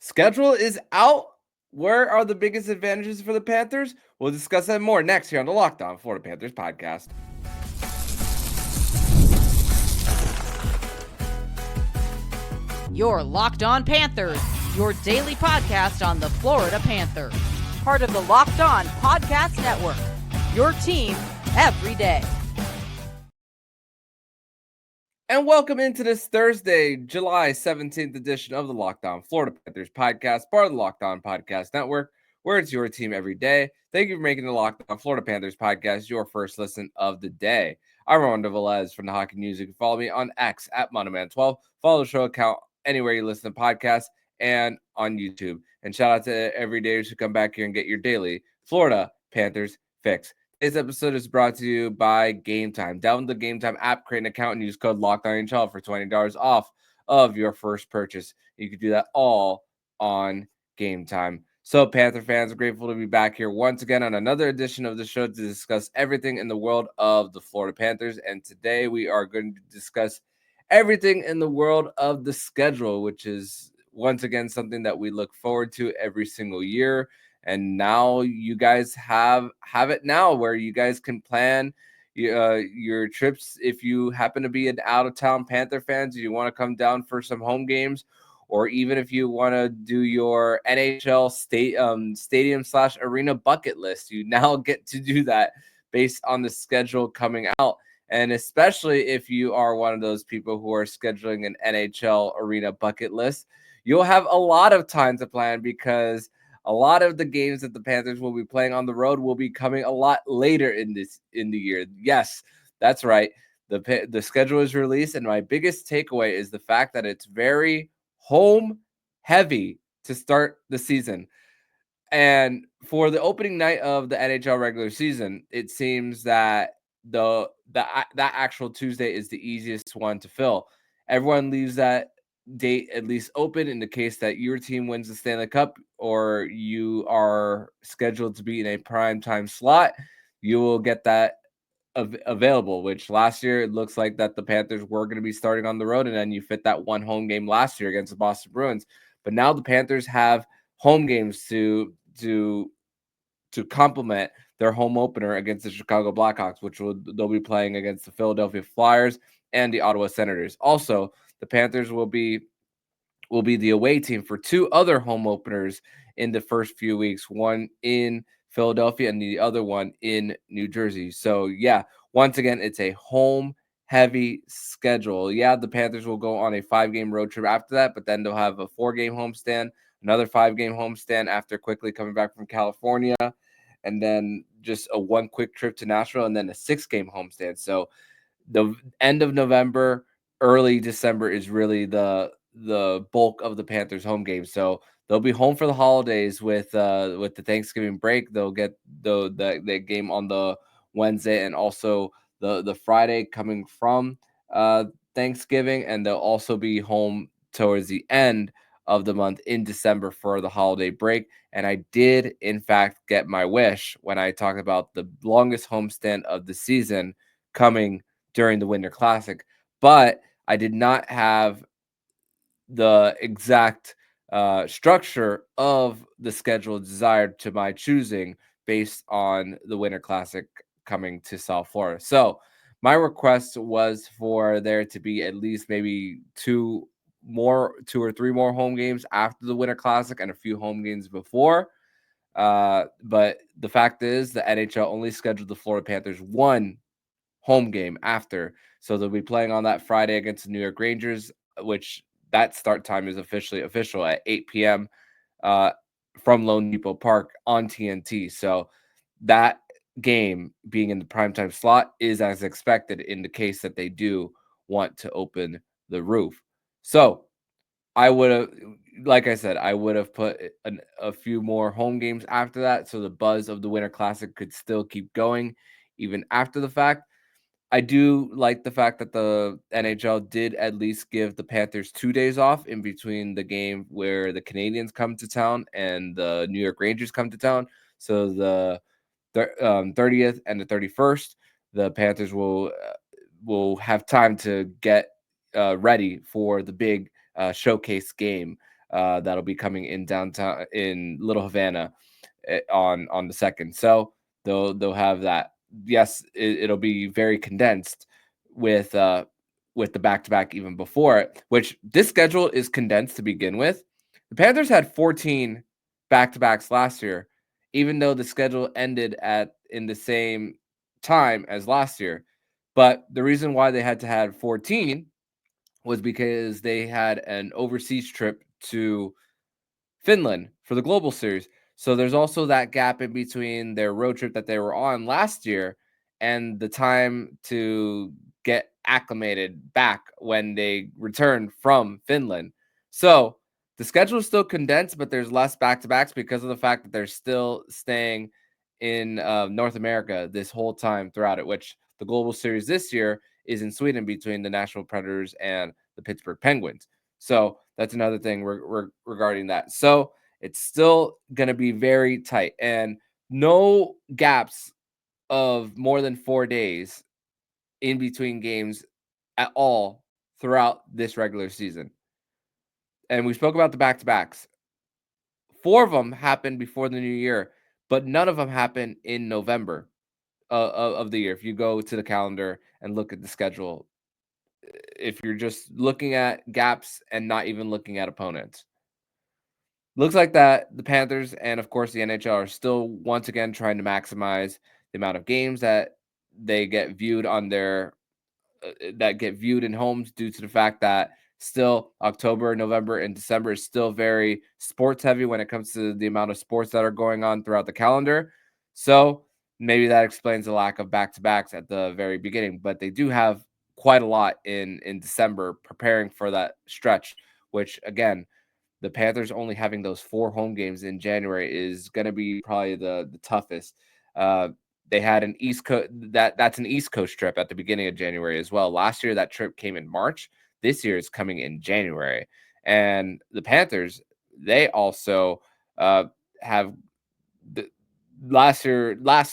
Schedule is out. Where are the biggest advantages for the Panthers? We'll discuss that more next here on the Locked On Florida Panthers podcast. Your Locked On Panthers, your daily podcast on the Florida Panthers. Part of the Locked On Podcast Network, your team every day. And welcome into this Thursday, July 17th edition of the Locked On Florida Panthers podcast, part of the Locked On Podcast Network, where it's your team every day. Thank you for making the Locked On Florida Panthers podcast your first listen of the day. I'm Armando Velez from the Hockey News. You can follow me on X at Monoman12. Follow the show account anywhere you listen to podcasts and on YouTube. And shout out to every day who come back here and get your daily Florida Panthers fix. Today's episode is brought to you by Game Time. Download the Game Time app, create an account, and use code LOCKEDONNHL for $20 off of your first purchase. You can do that all on Game Time. So, Panther fans, grateful to be back here once again on another edition of the show to discuss everything in the world of the Florida Panthers. And today we are going to discuss everything in the world of the schedule, which is once again something that we look forward to every single year. And now you guys have it now where you guys can plan your trips. If you happen to be an out-of-town Panther fans, you want to come down for some home games, or even if you want to do your NHL stadium/arena bucket list, you now get to do that based on the schedule coming out. And especially if you are one of those people who are scheduling an NHL arena bucket list, you'll have a lot of time to plan, because a lot of the games that the Panthers will be playing on the road will be coming a lot later in the year. Yes, that's right. The schedule is released, and my biggest takeaway is the fact that it's very home heavy to start the season. And for the opening night of the NHL regular season, it seems that that actual Tuesday is the easiest one to fill. Everyone leaves that date at least open in the case that your team wins the Stanley Cup or you are scheduled to be in a prime time slot. You will get that available, which last year it looks like that the Panthers were going to be starting on the road, and then you fit that one home game last year against the Boston Bruins. But now the Panthers have home games to complement their home opener against the Chicago Blackhawks, which they'll be playing against the Philadelphia Flyers and the Ottawa Senators. Also, the Panthers will be the away team for two other home openers in the first few weeks, one in Philadelphia and the other one in New Jersey. So, yeah, once again, it's a home heavy schedule. Yeah, the Panthers will go on a 5-game road trip after that, but then they'll have a 4-game homestand, another 5-game homestand after quickly coming back from California, and then just a one quick trip to Nashville, and then a 6-game homestand. So the end of November, early December is really the bulk of the Panthers home games. So they'll be home for the holidays with the Thanksgiving break. They'll get the game on the Wednesday and also the Friday coming from Thanksgiving, and they'll also be home towards the end of the month in December for the holiday break. And I did in fact get my wish when I talked about the longest homestand of the season coming during the Winter Classic, but I did not have the exact structure of the schedule desired to my choosing based on the Winter Classic coming to South Florida. So my request was for there to be at least maybe two or three more home games after the Winter Classic and a few home games before. But the fact is, the NHL only scheduled the Florida Panthers one home game after. So they'll be playing on that Friday against the New York Rangers, which that start time is officially official at 8 p.m. Uh, from Lone Depot Park on TNT. So that game being in the primetime slot is as expected in the case that they do want to open the roof. So I would have, like I said, I would have put a few more home games after that, so the buzz of the Winter Classic could still keep going even after the fact. I do like the fact that the NHL did at least give the Panthers 2 days off in between the game where the Canadians come to town and the New York Rangers come to town. So the 30th and the 31st, the Panthers will have time to get ready for the big showcase game that'll be coming in downtown in Little Havana on the 2nd. So they'll have that. Yes, it'll be very condensed with the back to back even before it. Which this schedule is condensed to begin with. The Panthers had 14 back to backs last year, even though the schedule ended at in the same time as last year. But the reason why they had to have 14 was because they had an overseas trip to Finland for the Global Series. So there's also that gap in between their road trip that they were on last year and the time to get acclimated back when they returned from Finland. So the schedule is still condensed, but there's less back to backs because of the fact that they're still staying in North America this whole time throughout it, which the Global Series this year is in Sweden between the Nashville Predators and the Pittsburgh Penguins. So that's another thing regarding that. So it's still going to be very tight and no gaps of more than 4 days in between games at all throughout this regular season. And we spoke about the back to backs. 4 of them happened before the new year, but none of them happened in November of the year. If you go to the calendar and look at the schedule, if you're just looking at gaps and not even looking at opponents. Looks like that the Panthers and of course the NHL are still once again trying to maximize the amount of games that they get viewed on their that get viewed in homes due to the fact that still October, November, and December is still very sports heavy when it comes to the amount of sports that are going on throughout the calendar. So maybe that explains the lack of back-to-backs at the very beginning, but they do have quite a lot in December preparing for that stretch, which again, the Panthers only having those 4 home games in January is going to be probably the toughest. Uh, they had an East Coast that's an East Coast trip at the beginning of January as well. Last year that trip came in March. This year it's coming in January. And the Panthers, they also have the last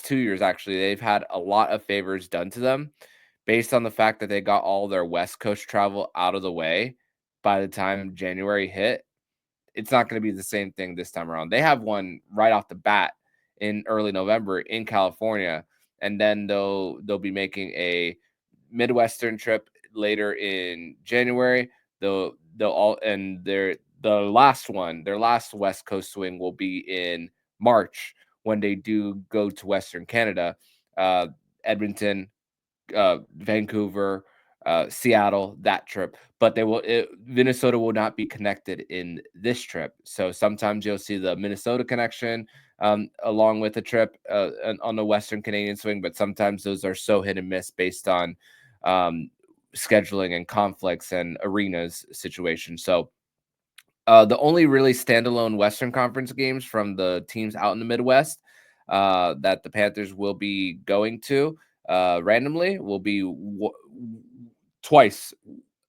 2 years actually, they've had a lot of favors done to them based on the fact that they got all their West Coast travel out of the way by the time January hit. It's not going to be the same thing this time around. They have one right off the bat in early November in California, and then they'll be making a Midwestern trip later in January. They'll all and their last West Coast swing will be in March when they do go to Western Canada, Edmonton, Vancouver, Seattle, that trip. But Minnesota will not be connected in this trip. So sometimes you'll see the Minnesota connection along with the trip on the Western Canadian swing, but sometimes those are so hit and miss based on scheduling and conflicts and arenas situation. So the only really standalone Western Conference games from the teams out in the Midwest that the Panthers will be going to randomly will be twice.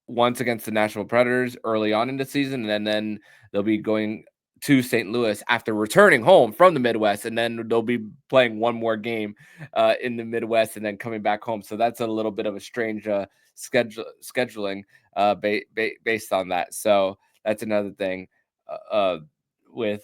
Once against the Nashville Predators early on in the season, and then they'll be going to St. Louis after returning home from the Midwest, and then they'll be playing one more game in the Midwest and then coming back home. So that's a little bit of a strange scheduling based on that. So that's another thing with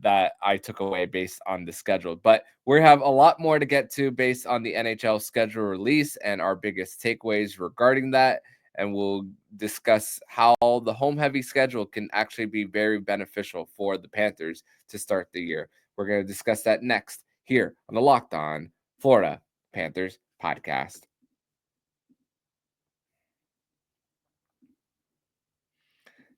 that I took away based on the schedule. But we have a lot more to get to based on the NHL schedule release and our biggest takeaways regarding that. And we'll discuss how the home heavy schedule can actually be very beneficial for the Panthers to start the year. We're going to discuss that next here on the Locked On Florida Panthers podcast.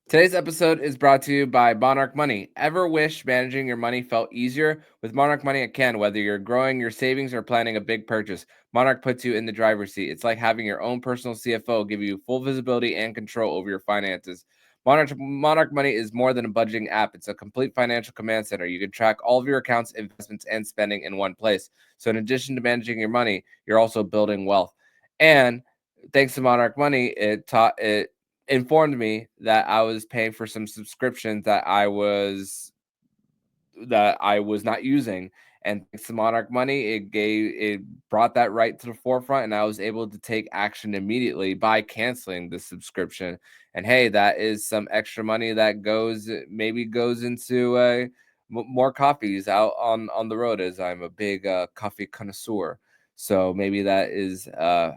Today's episode is brought to you by Monarch Money. Ever wish managing your money felt easier? With Monarch Money, it can. Whether you're growing your savings or planning a big purchase, Monarch puts you in the driver's seat. It's like having your own personal CFO give you full visibility and control over your finances. Monarch Money is more than a budgeting app. It's a complete financial command center. You can track all of your accounts, investments, and spending in one place. So in addition to managing your money, you're also building wealth. And thanks to Monarch Money, it informed me that I was paying for some subscriptions that I was not using, And thanks to Monarch Money, it brought that right to the forefront, and I was able to take action immediately by canceling the subscription. And hey, that is some extra money that goes into more coffees out on the road, as I'm a big coffee connoisseur. So maybe that is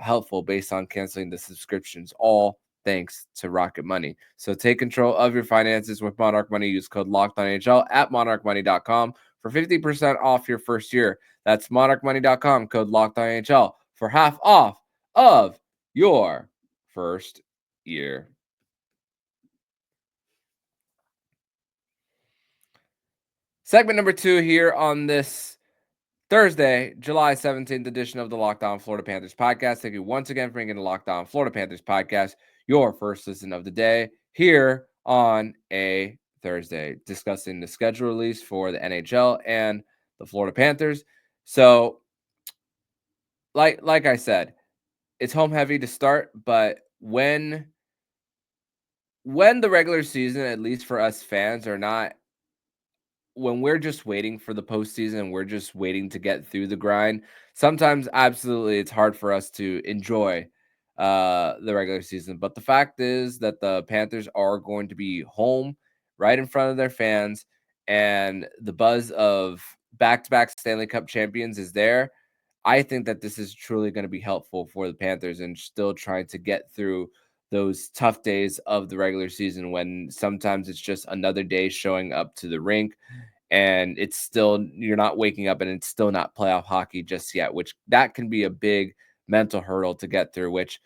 helpful based on canceling the subscriptions, all thanks to Rocket Money. So take control of your finances with Monarch Money. Use code LOCKEDONNHL at monarchmoney.com for 50% off your first year. That's monarchmoney.com, code LOCKEDONNHL for half off of your first year. Segment number 2 here on this Thursday, July 17th edition of the Locked On Florida Panthers podcast. Thank you once again for bringing the Locked On Florida Panthers podcast, your first listen of the day, here on a Thursday, discussing the schedule release for the NHL and the Florida Panthers. So, like I said, it's home heavy to start, but when the regular season, at least for us fans, are not, when we're just waiting for the postseason, we're just waiting to get through the grind. Sometimes, absolutely, it's hard for us to enjoy the regular season. But the fact is that the Panthers are going to be home, right in front of their fans, and the buzz of back-to-back Stanley Cup champions is there. I think that this is truly going to be helpful for the Panthers and still trying to get through those tough days of the regular season when sometimes it's just another day showing up to the rink and it's still, you're not waking up and it's still not playoff hockey just yet, which that can be a big mental hurdle to get through, which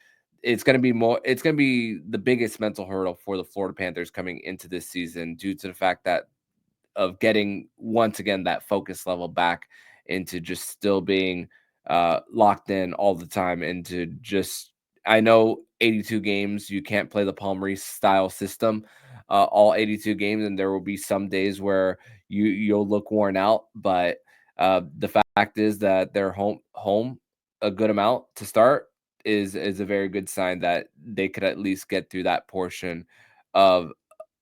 it's going to be the biggest mental hurdle for the Florida Panthers coming into this season, due to the fact that of getting once again that focus level back into just still being locked in all the time into just, I know 82 games, you can't play the Palm Reese style system all 82 games, and there will be some days where you'll look worn out, but the fact is that they're home a good amount to start is a very good sign that they could at least get through that portion of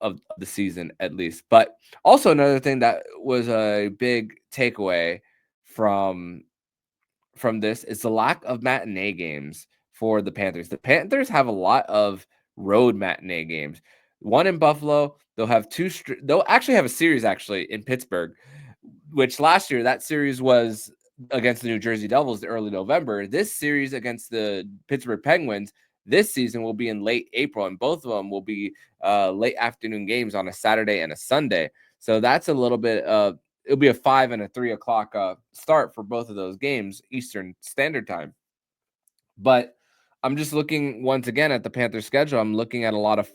the season at least. But also another thing that was a big takeaway from this is the lack of matinee games for the Panthers. The Panthers have a lot of road matinee games. One in Buffalo, they'll have they'll actually have a series actually in Pittsburgh, which last year that series was against the New Jersey Devils in early November. This series against the Pittsburgh Penguins this season will be in late April, and both of them will be late afternoon games on a Saturday and a Sunday. So that's a little bit of, it'll be a 5 and a 3 o'clock start for both of those games, Eastern Standard Time. But I'm just looking once again at the Panthers schedule. I'm looking at a lot of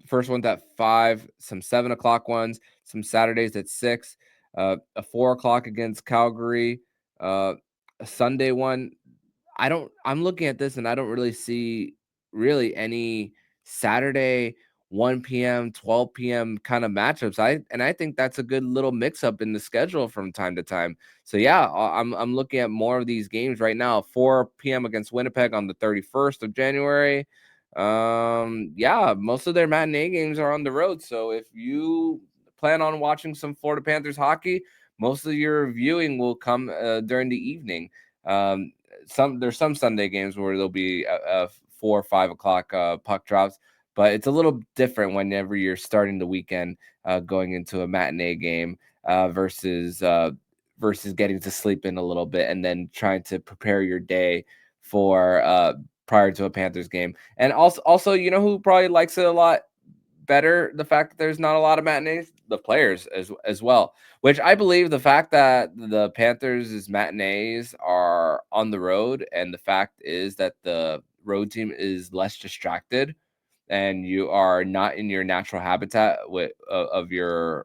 first ones at 5, some 7 o'clock ones, some Saturdays at 6, a 4 o'clock against Calgary, a Sunday one. I'm looking at this and I don't really see really any Saturday 1 p.m., 12 p.m. kind of matchups. I think that's a good little mix up in the schedule from time to time. So yeah, I'm looking at more of these games right now. 4 p.m. against Winnipeg on the 31st of January. Yeah, most of their matinee games are on the road. So if you plan on watching some Florida Panthers hockey, most of your viewing will come during the evening. There's some Sunday games where there'll be 4 or 5 o'clock puck drops, but it's a little different whenever you're starting the weekend going into a matinee game versus getting to sleep in a little bit and then trying to prepare your day for prior to a Panthers game. And also, you know who probably likes it a lot better, the fact that there's not a lot of matinees, the players as well, which I believe the fact that the Panthers' matinees are on the road, and the fact is that the road team is less distracted and you are not in your natural habitat of your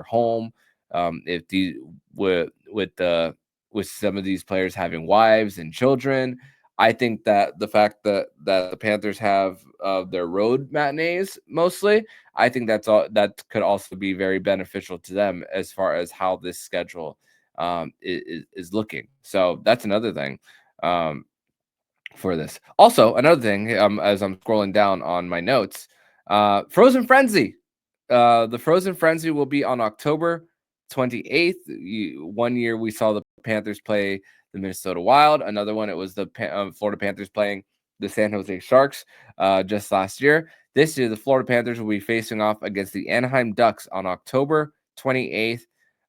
home. If the with some of these players having wives and children, I think that the fact that the Panthers have their road matinees mostly, I think that could also be very beneficial to them as far as how this schedule is looking. So that's another thing for this. Also, another thing, as I'm scrolling down on my notes, Frozen Frenzy. The Frozen Frenzy will be on October 28th. 1 year we saw the Panthers play the Minnesota Wild. Another one, it was the Florida Panthers playing the San Jose Sharks just last year. This year, the Florida Panthers will be facing off against the Anaheim Ducks on October 28th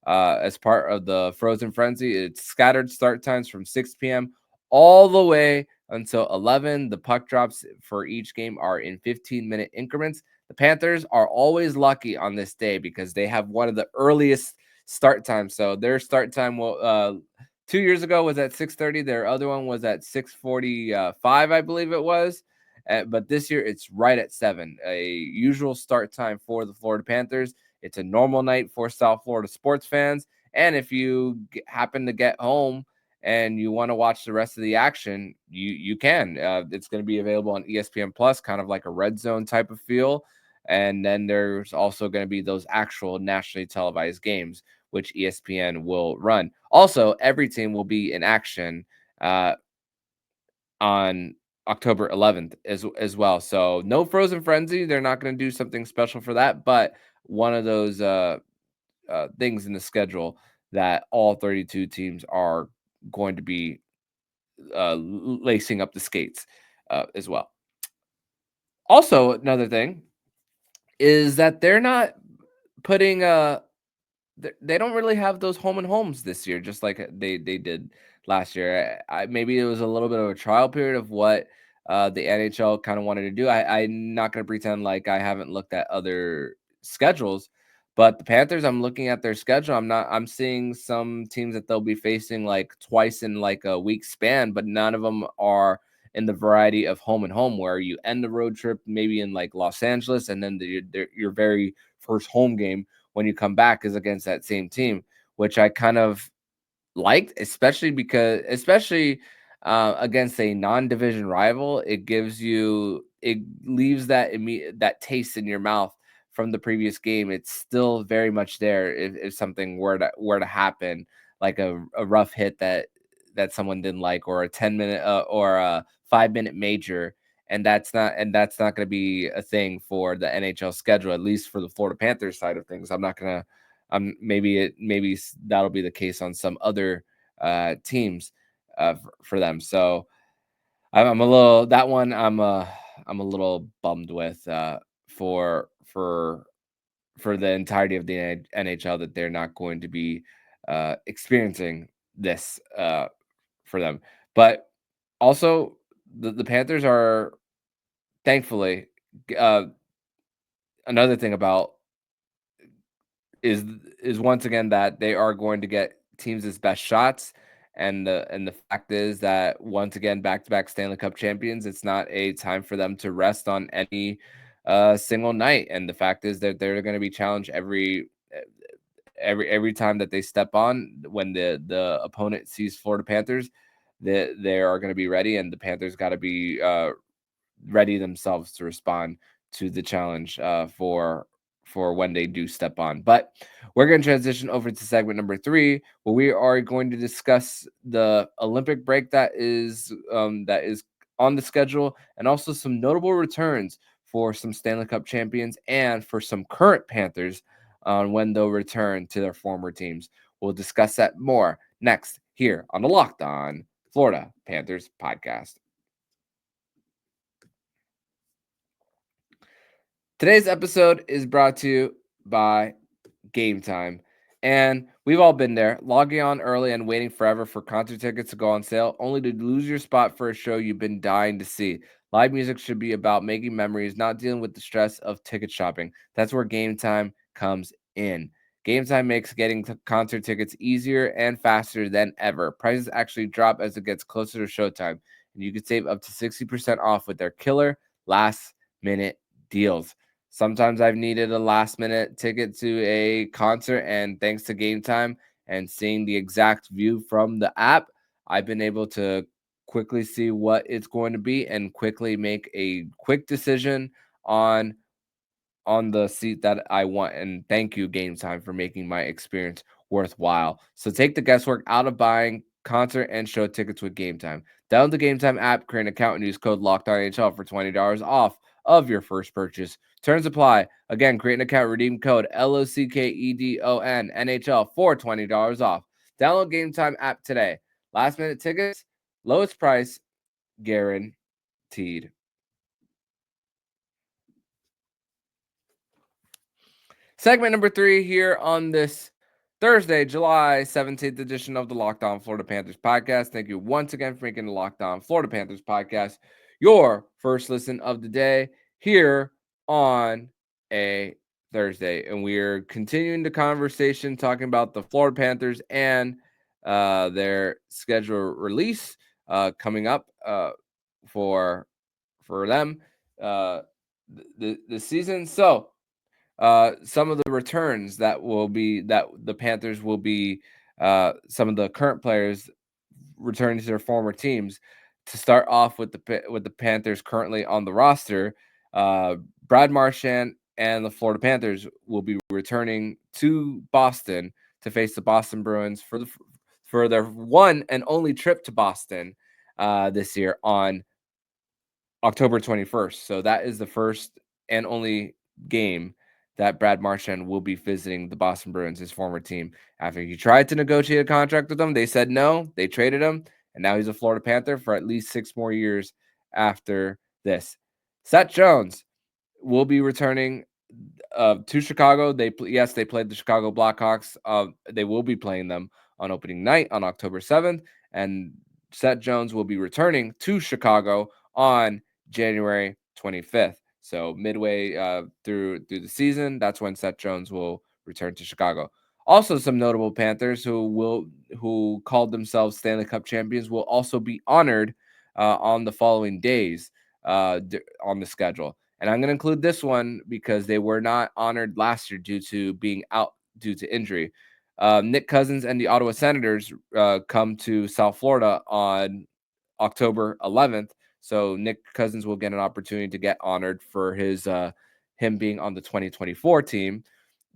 as part of the Frozen Frenzy. It's scattered start times from 6 p.m. all the way until 11. The puck drops for each game are in 15-minute increments. The Panthers are always lucky on this day because they have one of the earliest start times. So their start time will 2 years ago was at 6:30. Their other one was at 6:45, I believe it was. But this year it's right at 7, a usual start time for the Florida Panthers. It's a normal night for South Florida sports fans. And if you happen to get home and you want to watch the rest of the action, you can. It's going to be available on ESPN Plus, kind of like a red zone type of feel. And then there's also going to be those actual nationally televised games, which ESPN will run. Also, every team will be in action on October 11th as well. So no Frozen Frenzy. They're not going to do something special for that, but one of those things in the schedule that all 32 teams are going to be lacing up the skates as well. Also, another thing is that they're not putting they don't really have those home and homes this year, just like they did last year. Maybe it was a little bit of a trial period of what the NHL kind of wanted to do. I'm not going to pretend like I haven't looked at other schedules, but the Panthers, I'm looking at their schedule. I'm seeing some teams that they'll be facing like twice in like a week span, but none of them are in the variety of home and home where you end the road trip maybe in like Los Angeles and then your very first home game when you come back is against that same team, which I kind of liked, especially against a non-division rival. It leaves that taste in your mouth from the previous game. It's still very much there if something were to happen, like a rough hit that someone didn't like, or a 10-minute or a 5-minute major. And that's not going to be a thing for the NHL schedule, at least for the Florida Panthers side of things. I'm not going to maybe that'll be the case on some other teams for them. So I'm a little that one I'm a little bummed with for the entirety of the NHL that they're not going to be experiencing this for them. But also the Panthers are thankfully uh, another thing about is once again that they are going to get teams' best shots. And the fact is that once again, back-to-back Stanley Cup champions, it's not a time for them to rest on any single night. And the fact is that they're going to be challenged every time that they step on. When the opponent sees Florida Panthers, they are going to be ready, and the Panthers got to be ready themselves to respond to the challenge for when they do step on. But we're going to transition over to segment number 3, where we are going to discuss the Olympic break that is on the schedule, and also some notable returns for some Stanley Cup champions and for some current Panthers on when they'll return to their former teams. We'll discuss that more next here on the Locked On Florida Panthers podcast. Today's episode is brought to you by Game Time. And we've all been there, logging on early and waiting forever for concert tickets to go on sale, only to lose your spot for a show you've been dying to see. Live music should be about making memories, not dealing with the stress of ticket shopping. That's where Game Time comes in. Game Time makes getting concert tickets easier and faster than ever. Prices actually drop as it gets closer to showtime, and you can save up to 60% off with their killer last-minute deals. Sometimes I've needed a last minute ticket to a concert, and thanks to Game Time and seeing the exact view from the app, I've been able to quickly see what it's going to be and quickly make a quick decision on the seat that I want. And thank you, Game Time, for making my experience worthwhile. So take the guesswork out of buying concert and show tickets with Game Time. Download the Game Time app, create an account, and use code LOCKEDONNHL for $20 off of your first purchase. Terms apply. Again, create an account, redeem code LOCKEDON NHL for $20 off. Download Game Time app today. Last minute tickets, lowest price guaranteed. Segment number 3 here on this Thursday, July 17th edition of the Locked On Florida Panthers podcast. Thank you once again for making the Locked On Florida Panthers podcast your first listen of the day here on a Thursday. And we're continuing the conversation talking about the Florida Panthers and their schedule release coming up for them the season. So some of the returns that the Panthers will be some of the current players returning to their former teams. To start off with the Panthers currently on the roster, Brad Marchand and the Florida Panthers will be returning to Boston to face the Boston Bruins for their one and only trip to Boston this year on October 21st. So that is the first and only game that Brad Marchand will be visiting the Boston Bruins, his former team. After he tried to negotiate a contract with them, they said no. They traded him, and now he's a Florida Panther for at least 6 more years after this. Seth Jones will be returning to Chicago. They played the Chicago Blackhawks. They will be playing them on opening night on October 7th, and Seth Jones will be returning to Chicago on January 25th. So midway through the season, that's when Seth Jones will return to Chicago. Also, some notable Panthers who called themselves Stanley Cup champions will also be honored on the following days on the schedule. And I'm going to include this one because they were not honored last year due to being out due to injury. Nick Cousins and the Ottawa Senators come to South Florida on October 11th. So Nick Cousins will get an opportunity to get honored for him being on the 2024 team.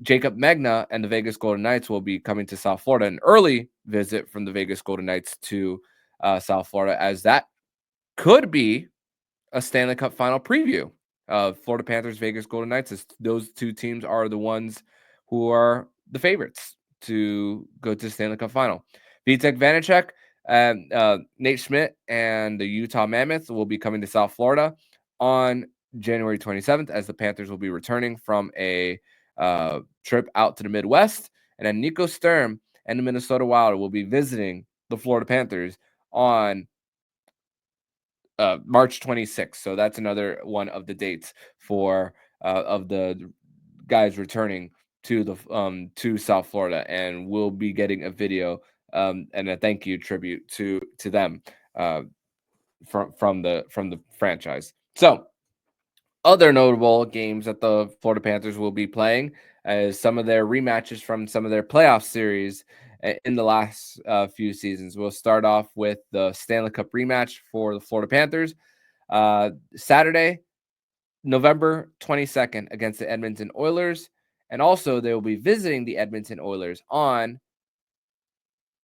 Jacob Magna and the Vegas Golden Knights will be coming to South Florida. An early visit from the Vegas Golden Knights to South Florida, as that could be a Stanley Cup final preview. Florida Panthers, Vegas Golden Knights. Those two teams are the ones who are the favorites to go to the Stanley Cup final. Vitek Vanacek and Nate Schmidt and the Utah Mammoths will be coming to South Florida on January 27th, as the Panthers will be returning from a trip out to the Midwest. And then Nico Sturm and the Minnesota Wild will be visiting the Florida Panthers on March 26th. So that's another one of the dates for of the guys returning to the to South Florida, and we'll be getting a video and a thank you tribute to them from the franchise. So other notable games that the Florida Panthers will be playing as some of their rematches from some of their playoff series in the last few seasons. We'll start off with the Stanley Cup rematch for the Florida Panthers Saturday, November 22nd against the Edmonton Oilers. And also they will be visiting the Edmonton Oilers on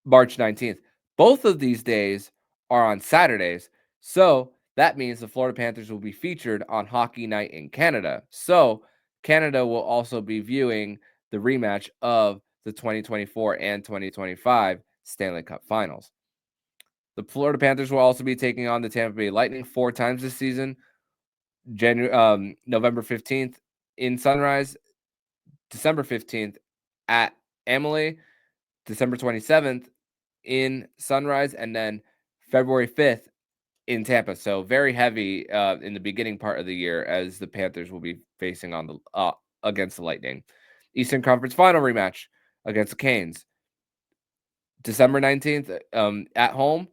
March 19th. Both of these days are on Saturdays. So that means the Florida Panthers will be featured on Hockey Night in Canada. So Canada will also be viewing the rematch of the 2024 and 2025 Stanley Cup Finals. The Florida Panthers will also be taking on the Tampa Bay Lightning 4 times this season. November 15th in Sunrise, December 15th at Amalie, December 27th in Sunrise, and then February 5th in Tampa. So very heavy in the beginning part of the year, as the Panthers will be facing on the against the Lightning. Eastern Conference Final rematch against the Canes, December 19th at home,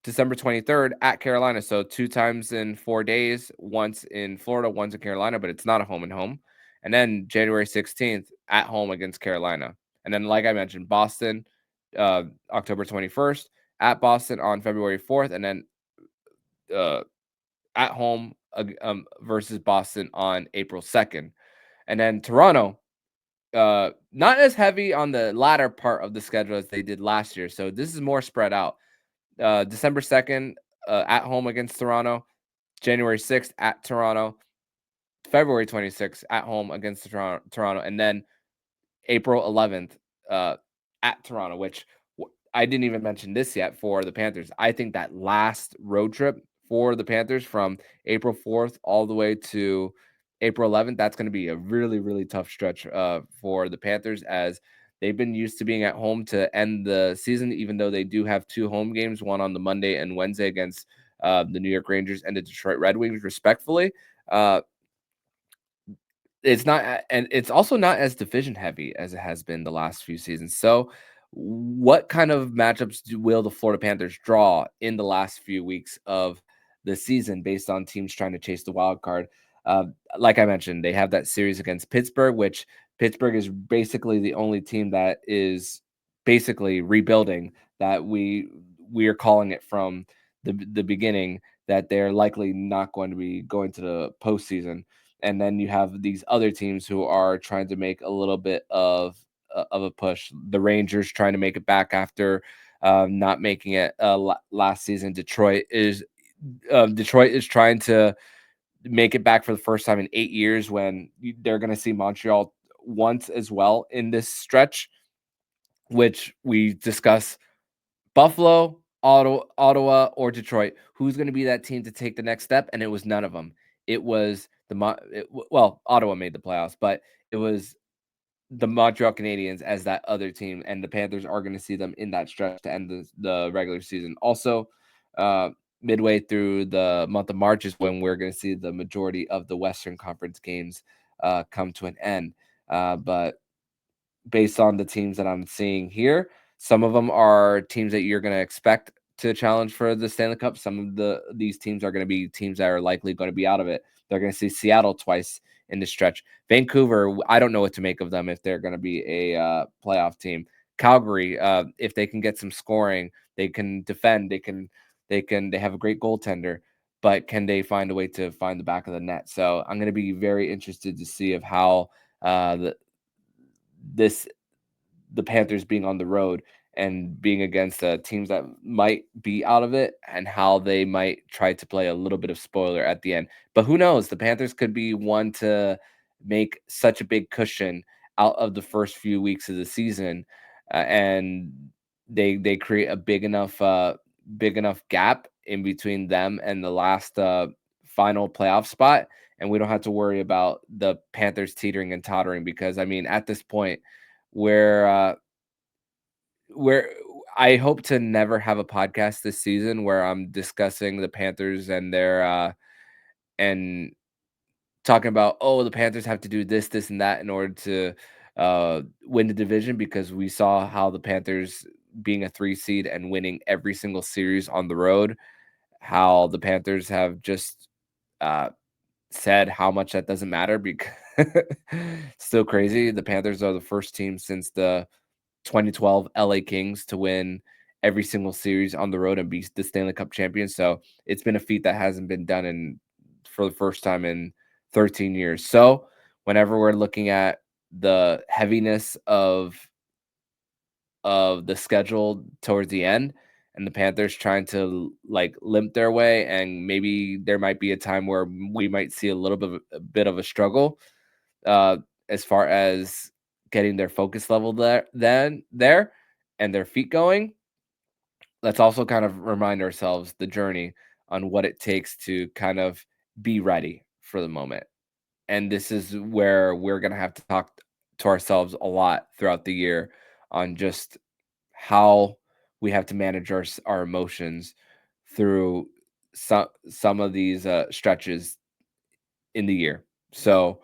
December 23rd at Carolina. So 2 times in 4 days, once in Florida, once in Carolina, but it's not a home and home. And then January 16th at home against Carolina. And then, like I mentioned, Boston, October 21st at Boston on February 4th. And then at home versus Boston on April 2nd. And then Toronto, not as heavy on the latter part of the schedule as they did last year. So this is more spread out. December 2nd at home against Toronto, January 6th at Toronto, February 26th at home against the Toronto, and then April 11th at Toronto, which I didn't even mention this yet for the Panthers. I think that last road trip for the Panthers from April 4th all the way to April 11th, that's going to be a really, really tough stretch for the Panthers, as they've been used to being at home to end the season, even though they do have 2 home games, one on the Monday and Wednesday against the New York Rangers and the Detroit Red Wings, respectfully. Uh, it's not, and it's also not as division heavy as it has been the last few seasons. So, what kind of matchups will the Florida Panthers draw in the last few weeks of the season based on teams trying to chase the wild card? Uh, like I mentioned, they have that series against Pittsburgh, which Pittsburgh is basically the only team that is basically rebuilding, that we are calling it from the beginning, that they're likely not going to be going to the postseason. And then you have these other teams who are trying to make a little bit of a push. The Rangers trying to make it back after not making it last season. Detroit is trying to make it back for the first time in 8 years, when they're going to see Montreal once as well in this stretch, which we discuss. Buffalo, Ottawa, or Detroit. Who's going to be that team to take the next step? And it was none of them. It was well, Ottawa made the playoffs, but it was the Montreal Canadiens as that other team, and the Panthers are going to see them in that stretch to end the regular season. Also, uh, midway through the month of March is when we're going to see the majority of the Western Conference games come to an end. But based on the teams that I'm seeing here, some of them are teams that you're going to expect to challenge for the Stanley Cup. Some of these teams are going to be teams that are likely going to be out of it. They're going to see Seattle twice in this stretch. Vancouver, I don't know what to make of them if they're going to be a playoff team. Calgary, if they can get some scoring, they can defend. They have a great goaltender, but can they find a way to find the back of the net? So I'm going to be very interested to see of how this the Panthers being on the road and being against teams that might be out of it, and how they might try to play a little bit of spoiler at the end. But who knows? The Panthers could be one to make such a big cushion out of the first few weeks of the season, and they create a big enough gap in between them and the last final playoff spot, and we don't have to worry about the Panthers teetering and tottering, because I mean, at this point, where where I hope to never have a podcast this season where I'm discussing the Panthers and their and talking about, oh, the Panthers have to do this, this, and that in order to win the division, because we saw how the Panthers, being a 3 seed and winning every single series on the road, how the Panthers have just uh, said how much that doesn't matter, because still crazy. The Panthers are the first team since the 2012 LA Kings to win every single series on the road and be the Stanley Cup champions. So it's been a feat that hasn't been done for the first time in 13 years. So whenever we're looking at the heaviness of the schedule towards the end, and the Panthers trying to like limp their way, and maybe there might be a time where we might see a bit of a struggle uh, as far as getting their focus level there and their feet going. Let's also kind of remind ourselves the journey on what it takes to kind of be ready for the moment. And this is where we're going to have to talk to ourselves a lot throughout the year on just how we have to manage our emotions through some of these stretches in the year. So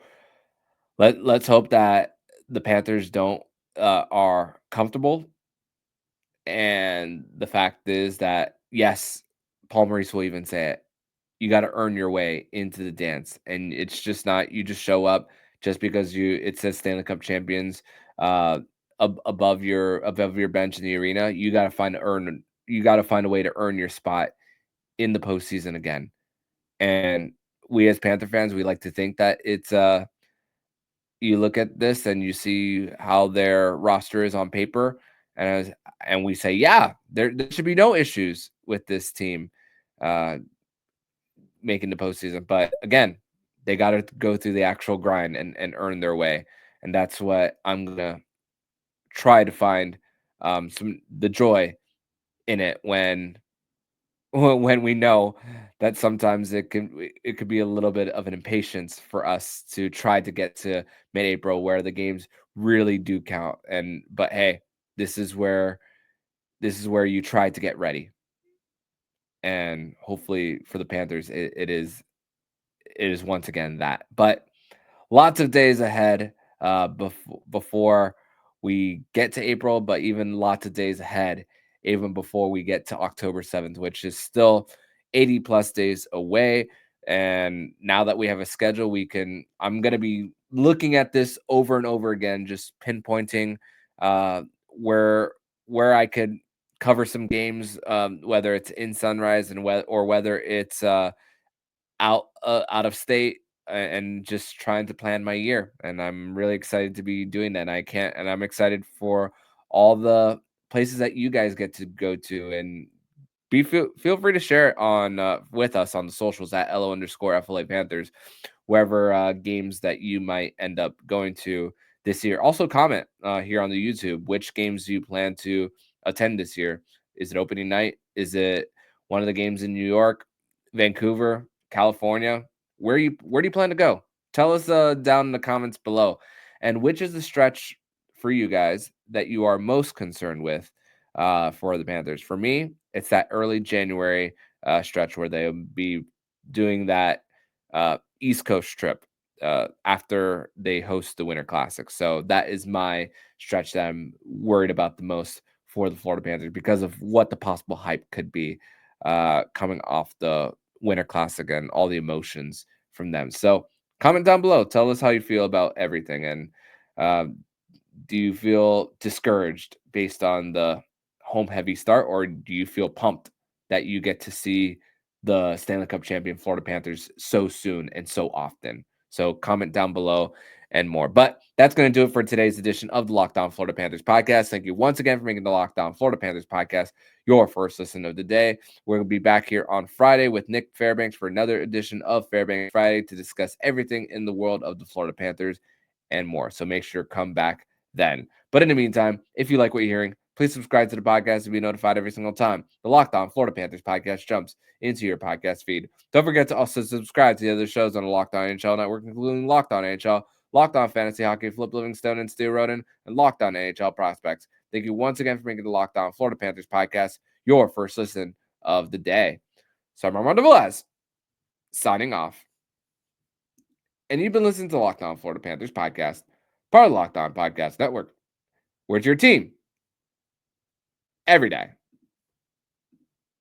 let's hope that the Panthers don't are comfortable. And the fact is that, yes, Paul Maurice will even say it, you got to earn your way into the dance, and it's just not you just show up just because it says Stanley Cup champions uh above your bench in the arena. You got to find a way to earn your spot in the postseason again. And we as Panther fans, we like to think that it's you look at this and you see how their roster is on paper, and we say, yeah, there should be no issues with this team uh, making the postseason. But again, They got to go through the actual grind and earn their way. And that's what I'm going to try to find some the joy in it when we know that sometimes it could be a little bit of an impatience for us to try to get to mid-April where the games really do count. And but hey, this is where you try to get ready. And hopefully for the Panthers, it is once again that. But lots of days ahead before we get to April, but even lots of days ahead, even before we get to October 7th, which is still 80 plus days away. And now that we have a schedule, I'm going to be looking at this over and over again, just pinpointing uh, where I could cover some games, whether it's in Sunrise or whether it's out of state, and just trying to plan my year. And I'm really excited to be doing that. And I'm excited for all the places that you guys get to go to, and feel free to share it on with us on the socials at LO_FLA Panthers, wherever games that you might end up going to this year. Also comment here on the YouTube, which games do you plan to attend this year? Is it opening night? Is it one of the games in New York, Vancouver, California? Where do you plan to go? Tell us down in the comments below. And which is the stretch for you guys that you are most concerned with for the Panthers? For me, it's that early January stretch where they'll be doing that East Coast trip after they host the Winter Classic. So that is my stretch that I'm worried about the most for the Florida Panthers because of what the possible hype could be coming off the Winter Classic and all the emotions from them. So comment down below. Tell us how you feel about everything. And um, do you feel discouraged based on the home heavy start, or do you feel pumped that you get to see the Stanley Cup champion Florida Panthers so soon and so often? So comment down below and more. But that's going to do it for today's edition of the Locked On Florida Panthers podcast. Thank you once again for making the Locked On Florida Panthers podcast your first listen of the day. We're going to be back here on Friday with Nick Fairbanks for another edition of Fairbanks Friday to discuss everything in the world of the Florida Panthers and more. So make sure to come back then. But in the meantime, if you like what you're hearing, please subscribe to the podcast to be notified every single time the Locked On Florida Panthers podcast jumps into your podcast feed. Don't forget to also subscribe to the other shows on the Locked On NHL network, including Locked On NHL, Locked On Fantasy Hockey, Flip Livingstone and Stu Roden, and Locked On NHL Prospects. Thank you once again for making the Locked On Florida Panthers podcast your first listen of the day. So I'm Armando Velez, signing off. And you've been listening to Locked On Florida Panthers podcast, part of the Locked On Podcast Network. Where's your team? Every day.